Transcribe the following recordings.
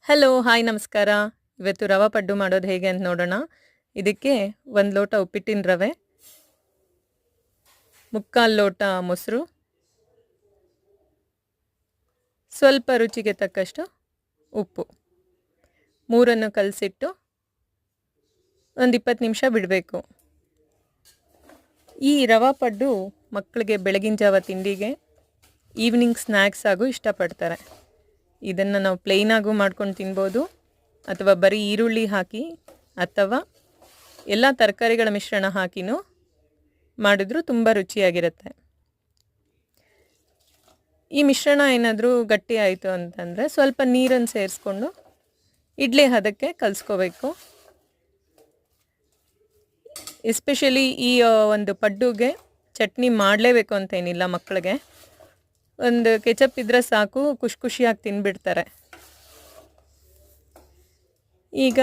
Hello, hi ನಮಸ್ಕಾರ. ಇವತ್ತು ರವಾ ಪಡ್ಡು ಮಾಡೋದು ಹೇಗೆ ಅಂತ ನೋಡೋಣ. ಇದಕ್ಕೆ 1 ಲೋಟ ಉಪ್ಪಿಟ್ಟಿನ ರವೆ, 3/4 ಲೋಟ ಮೊಸರು, ಸ್ವಲ್ಪ ರುಚಿಗೆ ತಕ್ಕಷ್ಟು ಉಪ್ಪು, ಮೂರನ್ನು ಕಲಸಿಟ್ಟು ಒಂದು 20 ನಿಮಿಷ ಬಿಡಬೇಕು. ಈ ರವಾ ಪಡ್ಡು ಮಕ್ಕಳಿಗೆ ಬೆಳಗಿನ ಜಾವ ತಿಂಡಿಗೆ, ಈವ್ನಿಂಗ್ ಸ್ನ್ಯಾಕ್ಸ್ ಆಗೂ ಇಷ್ಟಪಡ್ತಾರೆ. ಇದನ್ನು ನಾವು ಪ್ಲೇನಾಗೂ ಮಾಡ್ಕೊಂಡು ತಿನ್ಬೋದು, ಅಥವಾ ಬರೀ ಈರುಳ್ಳಿ ಹಾಕಿ ಅಥವಾ ಎಲ್ಲ ತರಕಾರಿಗಳ ಮಿಶ್ರಣ ಹಾಕಿನೂ ಮಾಡಿದ್ರೂ ತುಂಬ ರುಚಿಯಾಗಿರುತ್ತೆ. ಈ ಮಿಶ್ರಣ ಏನಾದರೂ ಗಟ್ಟಿ ಆಯಿತು ಅಂತಂದರೆ ಸ್ವಲ್ಪ ನೀರನ್ನು ಸೇರಿಸ್ಕೊಂಡು ಇಡ್ಲಿ ಹದಕ್ಕೆ ಕಲಿಸ್ಕೋಬೇಕು. ಎಸ್ಪೆಷಲಿ ಈ ಒಂದು ಪಡ್ಡುಗೆ ಚಟ್ನಿ ಮಾಡಲೇಬೇಕು ಅಂತೇನಿಲ್ಲ. ಮಕ್ಕಳಿಗೆ ಒಂದು ಕೆಚಪ್ ಇದ್ದರೆ ಸಾಕು, ಖುಷಿಯಾಗಿ ತಿನ್ಬಿಡ್ತಾರೆ. ಈಗ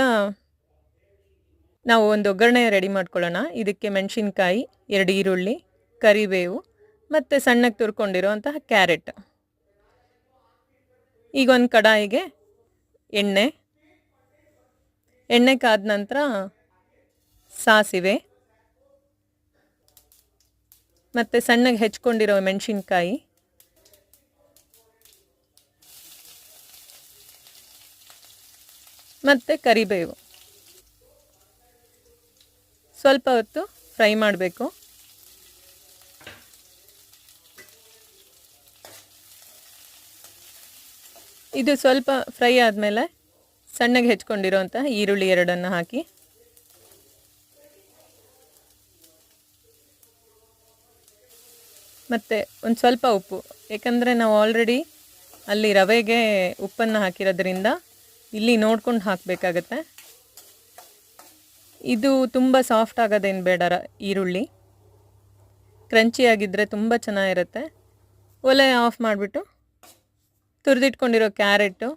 ನಾವು ಒಂದು ಒಗ್ಗರಣೆ ರೆಡಿ ಮಾಡ್ಕೊಳ್ಳೋಣ. ಇದಕ್ಕೆ ಮೆಣಸಿನ್ಕಾಯಿ, 2 ಈರುಳ್ಳಿ, ಕರಿಬೇವು ಮತ್ತು ಸಣ್ಣಗೆ ತುರ್ಕೊಂಡಿರೋಂತಹ ಕ್ಯಾರೆಟ್. ಈಗ ಒಂದು ಕಡಾಯಿಗೆ ಎಣ್ಣೆ ಕಾದ ನಂತರ ಸಾಸಿವೆ ಮತ್ತು ಸಣ್ಣಗೆ ಹೆಚ್ಕೊಂಡಿರೋ ಮೆಣಸಿನ್ಕಾಯಿ, ಮತ್ತು ಕರಿಬೇವು ಸ್ವಲ್ಪ ಹೊತ್ತು ಫ್ರೈ ಮಾಡಬೇಕು. ಇದು ಸ್ವಲ್ಪ ಫ್ರೈ ಆದಮೇಲೆ ಸಣ್ಣಗೆ ಹೆಚ್ಕೊಂಡಿರೋಂತಹ ಈರುಳ್ಳಿ 2 ಹಾಕಿ ಮತ್ತು ಒಂದು ಸ್ವಲ್ಪ ಉಪ್ಪು, ಏಕೆಂದರೆ ನಾವು ಆಲ್ರೆಡಿ ಅಲ್ಲಿ ರವೆಗೆ ಉಪ್ಪನ್ನು ಹಾಕಿರೋದ್ರಿಂದ ಇಲ್ಲಿ ನೋಡ್ಕೊಂಡು ಹಾಕಬೇಕಾಗತ್ತೆ. ಇದು ತುಂಬ ಸಾಫ್ಟ್ ಆಗೋದೇನು ಬೇಡ. ಈರುಳ್ಳಿ ಕ್ರಂಚಿಯಾಗಿದ್ದರೆ ತುಂಬ ಚೆನ್ನಾಗಿರುತ್ತೆ. ಒಲೆ ಆಫ್ ಮಾಡಿಬಿಟ್ಟು ತುರಿದಿಟ್ಕೊಂಡಿರೋ ಕ್ಯಾರೆಟು,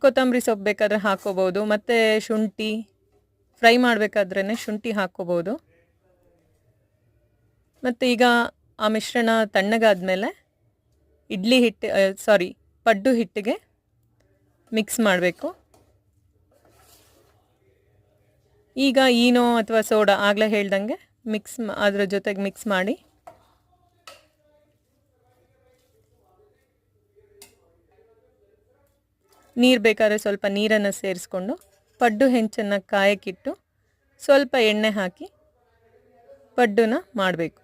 ಕೊತ್ತಂಬರಿ ಸೊಪ್ಪು ಬೇಕಾದರೆ ಹಾಕ್ಕೋಬೋದು, ಮತ್ತು ಶುಂಠಿ ಫ್ರೈ ಮಾಡಬೇಕಾದ್ರೇ ಶುಂಠಿ ಹಾಕ್ಕೋಬೋದು. ಮತ್ತು ಈಗ ಆ ಮಿಶ್ರಣ ತಣ್ಣಗಾದ್ಮೇಲೆ ಪಡ್ಡು ಹಿಟ್ಟಿಗೆ ಮಿಕ್ಸ್ ಮಾಡಬೇಕು. ಈಗ ಈನೋ ಅಥವಾ ಸೋಡಾ ಆಗಲೇ ಹೇಳ್ದಂಗೆ ಅದರ ಜೊತೆಗೆ ಮಿಕ್ಸ್ ಮಾಡಿ ನೀರು ಬೇಕಾದ್ರೆ ಸ್ವಲ್ಪ ನೀರನ್ನು ಸೇರಿಸ್ಕೊಂಡು ಪಡ್ಡು ಹೆಂಚನ್ನು ಕಾಯಕ್ಕಿಟ್ಟು ಸ್ವಲ್ಪ ಎಣ್ಣೆ ಹಾಕಿ ಪಡ್ಡುನ ಮಾಡಬೇಕು.